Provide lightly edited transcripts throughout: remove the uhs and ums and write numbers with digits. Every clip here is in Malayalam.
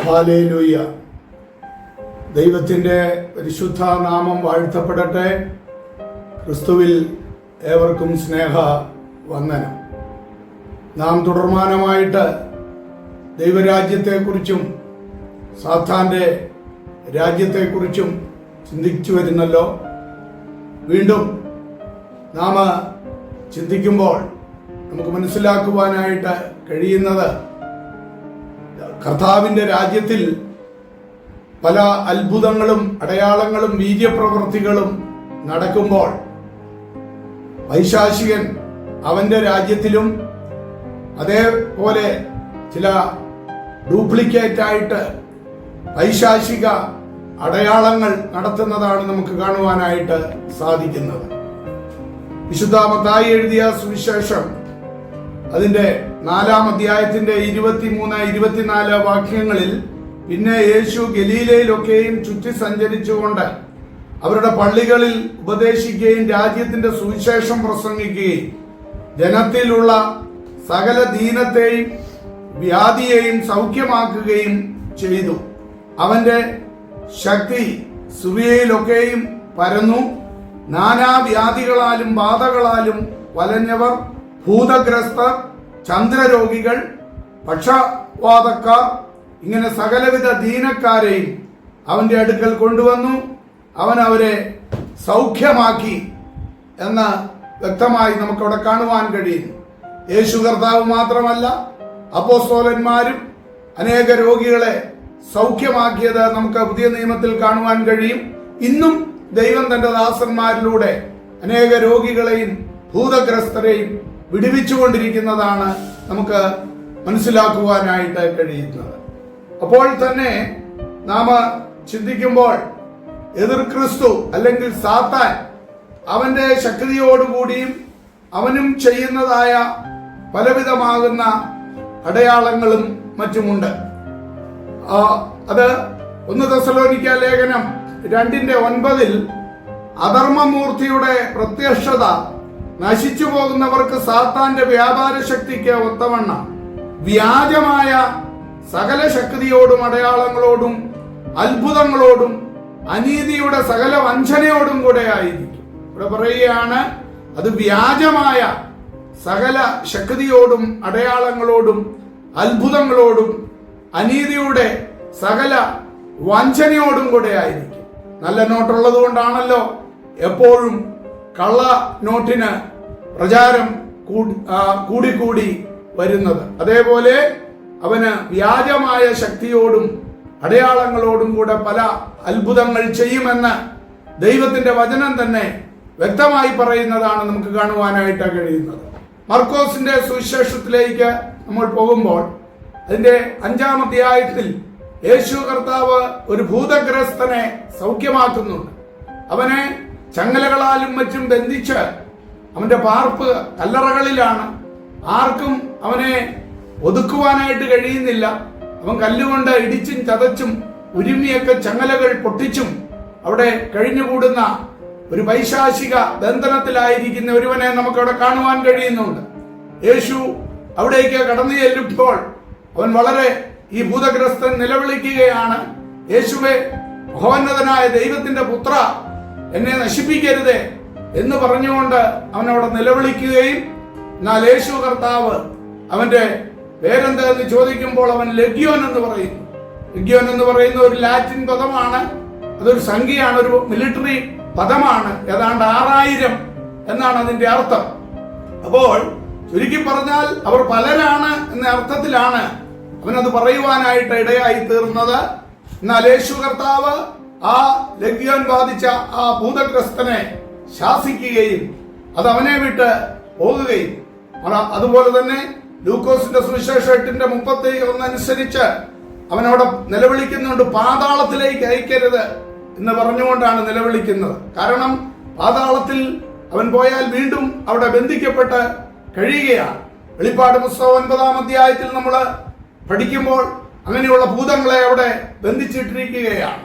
ഹല്ലേലൂയ. ദൈവത്തിൻ്റെ പരിശുദ്ധ നാമം വാഴ്ത്തപ്പെടട്ടെ. ക്രിസ്തുവിൽ ഏവർക്കും സ്നേഹ വന്ദനം. നാം തുടർമാനമായിട്ട് ദൈവരാജ്യത്തെക്കുറിച്ചും സാത്താൻ്റെ രാജ്യത്തെക്കുറിച്ചും ചിന്തിച്ചു വരുന്നല്ലോ. വീണ്ടും നാം ചിന്തിക്കുമ്പോൾ നമുക്ക് മനസ്സിലാക്കുവാനായിട്ട് കഴിയുന്നത് കർത്താവിൻ്റെ രാജ്യത്തിൽ പല അത്ഭുതങ്ങളും അടയാളങ്ങളും വീര്യപ്രവൃത്തികളും നടക്കുമ്പോൾ പൈശാചികൻ അവന്റെ രാജ്യത്തിലും അതേപോലെ ചില ഡ്യൂപ്ലിക്കേറ്റ് ആയിട്ട് പൈശാചിക അടയാളങ്ങൾ നടത്തുന്നതാണ് നമുക്ക് കാണുവാനായിട്ട് സാധിക്കുന്നത്. വിശുദ്ധ മത്തായി എഴുതിയ സുവിശേഷം അതിന്റെ 4-ാം അധ്യായത്തിന്റെ 23-24 വാക്യങ്ങളിൽ, പിന്നെ യേശു ഗലീലയിലൊക്കെയും ചുറ്റി സഞ്ചരിച്ചുകൊണ്ട് അവരുടെ പള്ളികളിൽ ഉപദേശിക്കുകയും രാജ്യത്തിന്റെ സുവിശേഷം പ്രസംഗിക്കുകയും ജനത്തിലുള്ള സകല ദീനത്തെയും വ്യാധിയെയും സൗഖ്യമാക്കുകയും ചെയ്തു. അവന്റെ ശക്തി സിറിയയിലൊക്കെയും പരന്നു. നാനാവ്യാധികളാലും ബാധകളാലും വലഞ്ഞവർ, ഭൂതഗ്രസ്തർ, ചന്ദ്രരോഗികൾ, പക്ഷവാതക്കാർ, ഇങ്ങനെ സകലവിധ ദീനക്കാരെയും അവന്റെ അടുക്കൽ കൊണ്ടുവന്നു. അവൻ അവരെ സൗഖ്യമാക്കി എന്ന് വ്യക്തമായി നമുക്കവിടെ കാണുവാൻ കഴിയുന്നു. യേശു കർത്താവ് മാത്രമല്ല, അപ്പോസ്തലന്മാരും അനേക രോഗികളെ സൗഖ്യമാക്കിയത് നമുക്ക് പുതിയ നിയമത്തിൽ കാണുവാൻ കഴിയും. ഇന്നും ദൈവം തന്റെ ദാസന്മാരിലൂടെ അനേക രോഗികളെയും ഭൂതഗ്രസ്തരെയും വിടുവിച്ചുകൊണ്ടിരിക്കുന്നതാണ് നമുക്ക് മനസ്സിലാക്കുവാനായിട്ട് കഴിയുന്നത്. അപ്പോൾ തന്നെ നാം ചിന്തിക്കുമ്പോൾ എതിർ ക്രിസ്തു അല്ലെങ്കിൽ സാത്താൻ അവന്റെ ശക്തിയോടുകൂടിയും അവനും ചെയ്യുന്നതായ പലവിധമാകുന്ന അടയാളങ്ങളും മറ്റുമുണ്ട്. അത് 1 തെസ്സലോനിക്ക ലേഖനം 2:9 അധർമ്മമൂർത്തിയുടെ പ്രത്യക്ഷത നശിച്ചു പോകുന്നവർക്ക് സാത്താന്റെ വ്യാപാര ശക്തിക്ക് ഒത്തവണ്ണം വ്യാജമായ സകല ശക്തിയോടും അടയാളങ്ങളോടും അത്ഭുതങ്ങളോടും അനീതിയുടെ സകല വഞ്ചനയോടും കൂടെ ആയിരിക്കും. ഇവിടെ പറയുകയാണ്, അത് വ്യാജമായ സകല ശക്തിയോടും അടയാളങ്ങളോടും അത്ഭുതങ്ങളോടും അനീതിയുടെ സകല വഞ്ചനയോടും കൂടെ ആയിരിക്കും. നല്ല നോട്ടുള്ളത് കൊണ്ടാണല്ലോ എപ്പോഴും കള്ള നോട്ടിന് പ്രചാരം കൂടിക്കൂടി വരുന്നത്. അതേപോലെ അവന് വ്യാജമായ ശക്തിയോടും അടയാളങ്ങളോടും കൂടെ പല അത്ഭുതങ്ങൾ ചെയ്യുമെന്ന് ദൈവത്തിന്റെ വചനം തന്നെ വ്യക്തമായി പറയുന്നതാണ് നമുക്ക് കാണുവാനായിട്ട് കഴിയുന്നത്. മർക്കോസിന്റെ സുവിശേഷത്തിലേക്ക് നമ്മൾ പോകുമ്പോൾ അതിന്റെ 5-ാം അധ്യായത്തിൽ യേശു കർത്താവ് ഒരു ഭൂതഗ്രസ്തനെ സൗഖ്യമാക്കുന്നുണ്ട്. അവനെ ചങ്ങലകളാലും മറ്റും ബന്ധിച്ച് അവന്റെ പാർപ്പ് കല്ലറകളിലാണ്. ആർക്കും അവനെ ഒതുക്കുവാനായിട്ട് കഴിയുന്നില്ല. അവൻ കല്ലുകൊണ്ട് ഇടിച്ചും ചതച്ചും ഉരുമിയൊക്കെ ചങ്ങലകൾ പൊട്ടിച്ചും അവിടെ കഴിഞ്ഞുകൂടുന്ന ഒരു പൈശാചിക ബന്ധനത്തിലായിരിക്കുന്ന ഒരുവനെ നമുക്കവിടെ കാണുവാൻ കഴിയുന്നുണ്ട്. യേശു അവിടേക്ക് കടന്നു ചെല്ലുമ്പോൾ അവൻ വളരെ ഈ ഭൂതഗ്രസ്തൻ നിലവിളിക്കുകയാണ്, യേശുവേ, മഹോന്നതനായ ദൈവത്തിന്റെ പുത്ര, എന്നെ നശിപ്പിക്കരുതേ എന്ന് പറഞ്ഞുകൊണ്ട് അവനവിടെ നിലവിളിക്കുകയും, എന്നാൽ യേശു കർത്താവ് അവന്റെ പേരെന്തെന്ന് ചോദിക്കുമ്പോൾ അവൻ ലെഗ്യോൻ എന്ന് പറയുന്നു. ലെഗ്യോൻ എന്ന് പറയുന്ന ഒരു ലാറ്റിൻ പദമാണ്. അതൊരു സംഖ്യയാണ്, ഒരു മിലിറ്ററി പദമാണ്. ഏതാണ്ട് 6000 എന്നാണ് അതിന്റെ അർത്ഥം. അപ്പോൾ ചുരുക്കി പറഞ്ഞാൽ അവർ പലരാണ് എന്ന അർത്ഥത്തിലാണ് അവനത് പറയുവാനായിട്ട് ഇടയായി തീർന്നത്. എന്നാൽ യേശു കർത്താവ് ആ ലെഗ്യോൻ ബാധിച്ച ആ ഭൂതഗ്രസ്തനെ ശാസിക്കുകയും അത് അവനെ വിട്ട് പോകുകയും, അതുപോലെ തന്നെ ലൂക്കോസിന്റെ സുവിശേഷം 8:31 അനുസരിച്ച് അവനവിടെ നിലവിളിക്കുന്നുണ്ട്, പാതാളത്തിലേക്ക് അയക്കരുത് എന്ന് പറഞ്ഞുകൊണ്ടാണ് നിലവിളിക്കുന്നത്. കാരണം പാതാളത്തിൽ അവൻ പോയാൽ വീണ്ടും അവിടെ ബന്ധിക്കപ്പെട്ട് കഴിയുകയാണ്. വെളിപ്പാട് പുസ്തകം 9-ാം അധ്യായത്തിൽ നമ്മൾ പഠിക്കുമ്പോൾ അങ്ങനെയുള്ള ഭൂതങ്ങളെ അവിടെ ബന്ധിച്ചിട്ടിരിക്കുകയാണ്.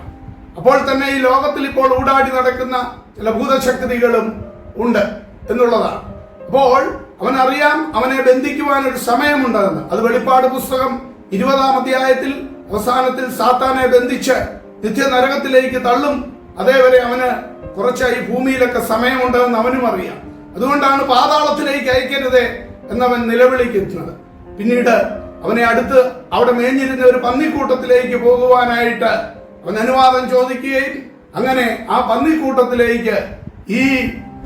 അപ്പോൾ തന്നെ ഈ ലോകത്തിൽ ഇപ്പോൾ ഊടാടി നടക്കുന്ന ചില ഭൂതശക്തികളും ഉണ്ട് എന്നുള്ളതാണ്. അപ്പോൾ അവനറിയാം അവനെ ബന്ധിക്കുവാൻ ഒരു സമയമുണ്ടെന്ന്. അത് വെളിപ്പാട് പുസ്തകം 20-ാം അധ്യായത്തിൽ അവസാനത്തിൽ സാത്താനെ ബന്ധിച്ച് നിത്യനരകത്തിലേക്ക് തള്ളും. അതേവരെ അവന് കുറച്ചായി ഭൂമിയിലൊക്കെ സമയമുണ്ടെന്ന് അവനും അറിയാം. അതുകൊണ്ടാണ് പാതാളത്തിലേക്ക് അയക്കരുതേ എന്നവൻ നിലവിളിക്കുന്നത്. പിന്നീട് അവനെ അടുത്ത് അവിടെ മേഞ്ഞിരുന്ന ഒരു പന്നിക്കൂട്ടത്തിലേക്ക് പോകുവാനായിട്ട് അവൻ അനുവാദം ചോദിക്കുകയും അങ്ങനെ ആ പന്നിക്കൂട്ടത്തിലേക്ക് ഈ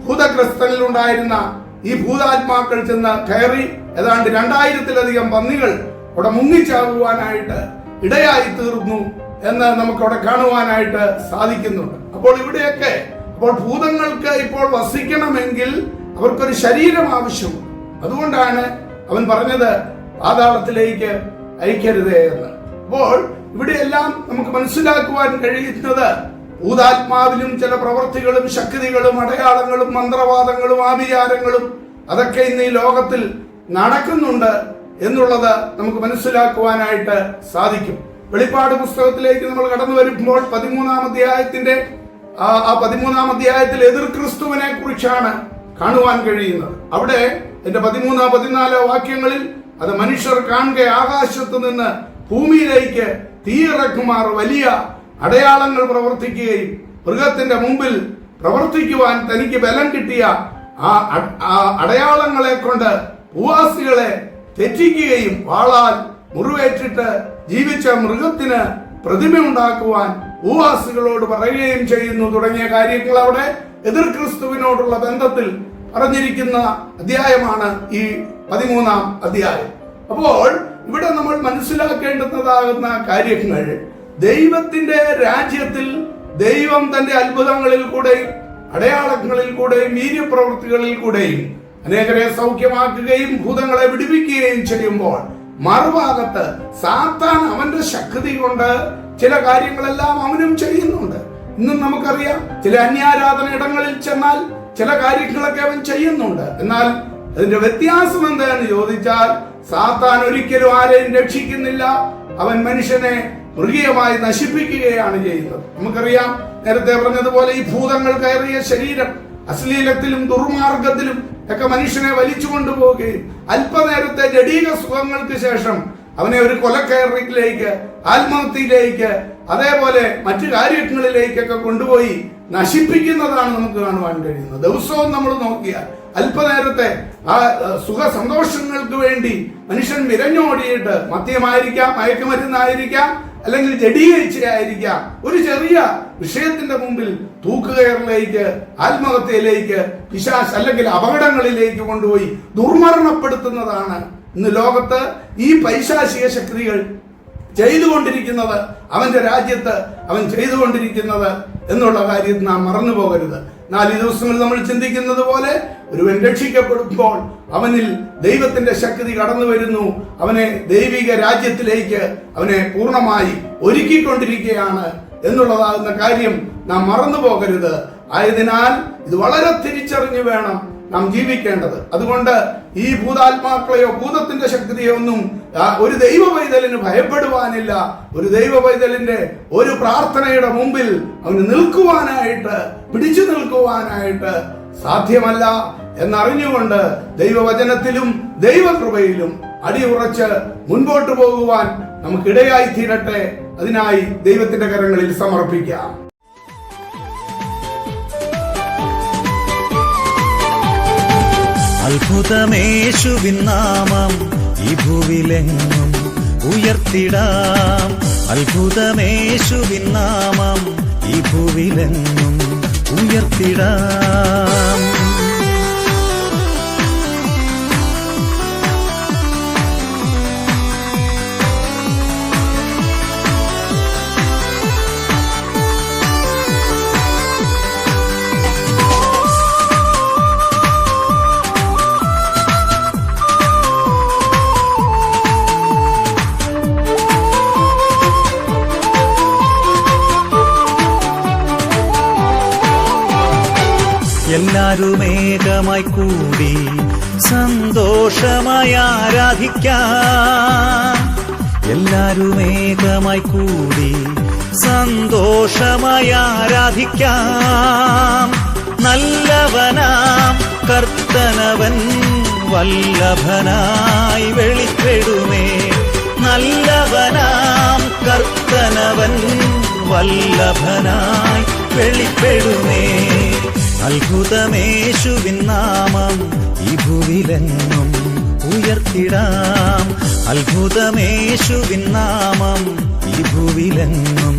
ഭൂതഗ്രസ്തനിൽ ഉണ്ടായിരുന്ന ഈ ഭൂതാത്മാക്കൾ ചെന്ന് കയറി ഏതാണ്ട് 2000-ലധികം പന്നികൾ അവിടെ മുങ്ങിച്ചാകുവാനായിട്ട് ഇടയായി തീർന്നു എന്ന് നമുക്ക് അവിടെ കാണുവാനായിട്ട് സാധിക്കുന്നുണ്ട്. അപ്പോൾ ഇവിടെയൊക്കെ ഭൂതങ്ങൾക്ക് ഇപ്പോൾ വസിക്കണമെങ്കിൽ അവർക്കൊരു ശരീരം ആവശ്യമുണ്ട്. അതുകൊണ്ടാണ് അവൻ പറഞ്ഞത് പാതാളത്തിലേക്ക് അയക്കരുതേ എന്ന്. അപ്പോൾ ഇവിടെയെല്ലാം നമുക്ക് മനസ്സിലാക്കുവാൻ കഴിയുന്നത് ഭൂതാത്മാവിലും ചില പ്രവൃത്തികളും ശക്തികളും അടയാളങ്ങളും മന്ത്രവാദങ്ങളും ആഭിചാരങ്ങളും അതൊക്കെ ഇന്ന് ഈ ലോകത്തിൽ നടക്കുന്നുണ്ട് എന്നുള്ളത് നമുക്ക് മനസ്സിലാക്കുവാനായിട്ട് സാധിക്കും. വെളിപ്പാട് പുസ്തകത്തിലേക്ക് നമ്മൾ കടന്നു വരുമ്പോൾ 13-ാം അധ്യായത്തിൽ എതിർ ക്രിസ്തുവിനെ കുറിച്ചാണ് കാണുവാൻ കഴിയുന്നത്. അവിടെ എന്റെ 13-14 വാക്യങ്ങളിൽ അത് മനുഷ്യർ കാണുക ആകാശത്ത് നിന്ന് ഭൂമിയിലേക്ക് തീയിറക്കുമാർ വലിയ അടയാളങ്ങൾ പ്രവർത്തിക്കുകയും മൃഗത്തിന്റെ മുമ്പിൽ പ്രവർത്തിക്കുവാൻ തനിക്ക് ബലം കിട്ടിയ ആ അടയാളങ്ങളെ കൊണ്ട് ഭൂവാസികളെ തെറ്റിക്കുകയും വാളാൽ മുറിവേറ്റിട്ട് ജീവിച്ച മൃഗത്തിന് പ്രതിമ ഉണ്ടാക്കുവാൻ ഭൂവാസികളോട് പറയുകയും ചെയ്യുന്നു തുടങ്ങിയ കാര്യങ്ങൾ അവിടെ എതിർ ക്രിസ്തുവിനോടുള്ള ബന്ധത്തിൽ പറഞ്ഞിരിക്കുന്ന അധ്യായമാണ് ഈ 13-ാം അധ്യായം. അപ്പോൾ ഇവിടെ നമ്മൾ മനസ്സിലാക്കേണ്ടുന്നതാകുന്ന കാര്യങ്ങൾ, ദൈവത്തിന്റെ രാജ്യത്തിൽ ദൈവം തന്റെ അത്ഭുതങ്ങളിൽ കൂടെയും അടയാളങ്ങളിൽ കൂടെയും വീര്യപ്രവൃത്തികളിൽ കൂടെയും അനേകരെ സൗഖ്യമാക്കുകയും ഭൂതങ്ങളെ വിടുവിക്കുകയും ചെയ്യുമ്പോൾ മറുഭാഗത്ത് സാത്താൻ അവന്റെ ശക്തി കൊണ്ട് ചില കാര്യങ്ങളെല്ലാം അവനും ചെയ്യുന്നുണ്ട്. ഇന്നും നമുക്കറിയാം, ചില അന്യാരാധന ഇടങ്ങളിൽ ചെന്നാൽ ചില കാര്യങ്ങളൊക്കെ അവൻ ചെയ്യുന്നുണ്ട്. എന്നാൽ അതിന്റെ വ്യത്യാസം എന്താണെന്ന് ചോദിച്ചാൽ, സാത്താൻ ഒരിക്കലും ആരെയും രക്ഷിക്കുന്നില്ല. അവൻ മനുഷ്യനെ മൃഗീയമായി നശിപ്പിക്കുകയാണ് ചെയ്യുന്നത്. നമുക്കറിയാം, നേരത്തെ പറഞ്ഞതുപോലെ ഈ ഭൂതങ്ങൾ കയറിയ ശരീരം അശ്ലീലത്തിലും ദുർമാർഗത്തിലും ഒക്കെ മനുഷ്യനെ വലിച്ചു കൊണ്ടുപോവുകയും അല്പനേരത്തെ ജഡീക സുഖങ്ങൾക്ക് ശേഷം അവനെ ഒരു കൊലക്കയറിലേക്ക്, ആത്മഹത്യയിലേക്ക്, അതേപോലെ മറ്റു കാര്യങ്ങളിലേക്കൊക്കെ കൊണ്ടുപോയി നശിപ്പിക്കുന്നതാണ് നമുക്ക് കാണുവാൻ കഴിയുന്നത്. ദിവസവും നമ്മൾ നോക്കിയാൽ അല്പനേരത്തെ ആ സുഖ സന്തോഷങ്ങൾക്ക് വേണ്ടി മനുഷ്യൻ വിരഞ്ഞോടിയിട്ട് മദ്യമായിരിക്കാം, മയക്കുമരുന്നായിരിക്കാം, അല്ലെങ്കിൽ ജഡീക ഇച്ഛയായിരിക്കാം, ഒരു ചെറിയ വിഷയത്തിന്റെ മുമ്പിൽ തൂക്കുകയറിലേക്ക്, ആത്മഹത്യയിലേക്ക്, പിശാച് അല്ലെങ്കിൽ അപകടങ്ങളിലേക്ക് കൊണ്ടുപോയി ദുർമരണപ്പെടുത്തുന്നതാണ് ഇന്ന് ലോകത്ത് ഈ പൈശാചിക ശക്തികൾ ചെയ്തുകൊണ്ടിരിക്കുന്നത്, അവന്റെ രാജ്യത്ത് അവൻ ചെയ്തുകൊണ്ടിരിക്കുന്നത് എന്നുള്ള കാര്യം നാം മറന്നു പോകരുത്. 4 ദിവസങ്ങളിൽ നമ്മൾ ചിന്തിക്കുന്നത് പോലെ ഒരുവൻ രക്ഷിക്കപ്പെടുമ്പോൾ അവനിൽ ദൈവത്തിന്റെ ശക്തി കടന്നു വരുന്നു. അവനെ ദൈവിക രാജ്യത്തിലേക്ക് അവനെ പൂർണ്ണമായി ഒരുക്കിക്കൊണ്ടിരിക്കുകയാണ് എന്നുള്ളതാകുന്ന കാര്യം നാം മറന്നു പോകരുത്. ആയതിനാൽ ഇത് വളരെ തിരിച്ചറിഞ്ഞു വേണം നാം ജീവിക്കേണ്ടത്. അതുകൊണ്ട് ഈ ഭൂതാത്മാക്കളെയോ ഭൂതത്തിന്റെ ശക്തിയോ ഒന്നും ഒരു ദൈവ പൈതലിന് ഭയപ്പെടുവാനില്ല. ഒരു ദൈവ പൈതലിന്റെ ഒരു പ്രാർത്ഥനയുടെ മുമ്പിൽ അവന് നിൽക്കുവാനായിട്ട്, പിടിച്ചു നിൽക്കുവാനായിട്ട് സാധ്യമല്ല എന്നറിഞ്ഞുകൊണ്ട് ദൈവവചനത്തിലും ദൈവകൃപയിലും അടിയുറച്ച് മുൻപോട്ട് പോകുവാൻ നമുക്കിടയായി തീരട്ടെ. അതിനായി ദൈവത്തിന്റെ കരങ്ങളിൽ സമർപ്പിക്കാം. അത്ഭുതമേശുവിൻ നാമം ഈ ഭൂവിലെങ്ങും ഉയർത്തിടാം. അത്ഭുതമേശുവിൻ നാമം ഈ ഭൂവിലെങ്ങും ഉയർത്തിടാം. എല്ലാരും ഏകമായി കൂടി സന്തോഷമായി ആരാധിക്കാം. എല്ലാരും ഏകമായി കൂടി സന്തോഷമായി ആരാധിക്കാം. നല്ലവനാം കർത്തനവൻ വല്ലഭനായി വെളിപ്പെടുമേ. നല്ലവനാം കർത്തനവൻ വല്ലഭനായി വെളിപ്പെടുമേ. അത്ഭുതമേശുവിൻ നാമം ഈ ഭൂവിലെങ്ങും ഉയർത്തിടാം. അത്ഭുതമേശുവിൻ നാമം ഈ ഭൂവിലെങ്ങും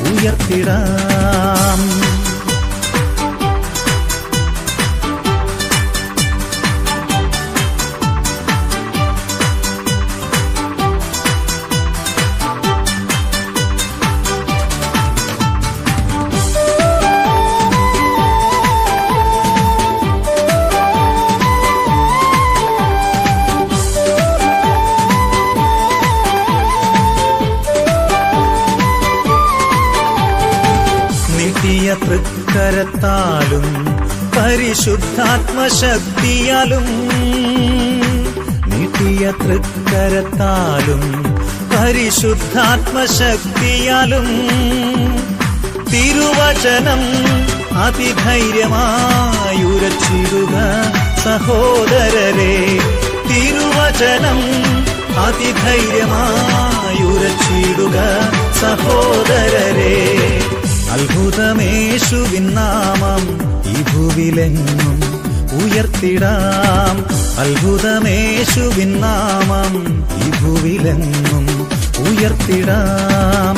ഉയർത്തിടാം. നീട്ടിയ തൃക്കരത്താലും പരിശുദ്ധാത്മശക്തിയാലും, നീട്ടിയ തൃക്കരത്താലും പരിശുദ്ധാത്മശക്തിയാലും, തിരുവചനം അതിധൈര്യമായുരച്ചിടുക സഹോദരരെ. തിരുവചനം അതിധൈര്യമായുരച്ചിടുക സഹോദരരെ. അത്ഭുതമേശുവിൻ നാമം ഈ ഭൂവിലെങ്ങും ഉയർത്തിടാം. അത്ഭുതമേശുവിൻ നാമം ഈ ഭൂവിലെങ്ങും ഉയർത്തിടാം.